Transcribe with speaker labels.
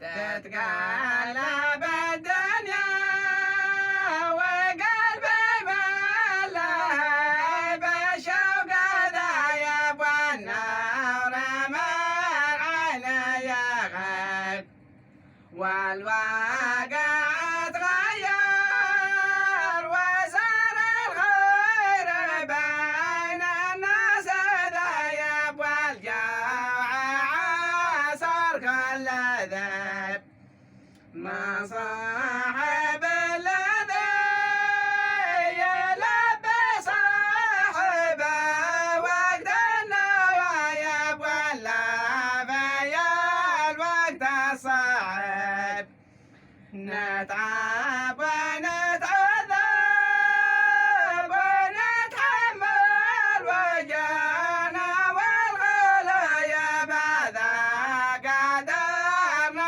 Speaker 1: تتقلب الدنيا وقلبي ملهى بالشوق ذايب والنار من عيني غيب والواقع تغير وصار الخير بين الناس ذايب والجوع عصر كل ذيب ما صاحب الذي يلبي صاحبه وقت النوايب ولا في الوقت الصعب نتعب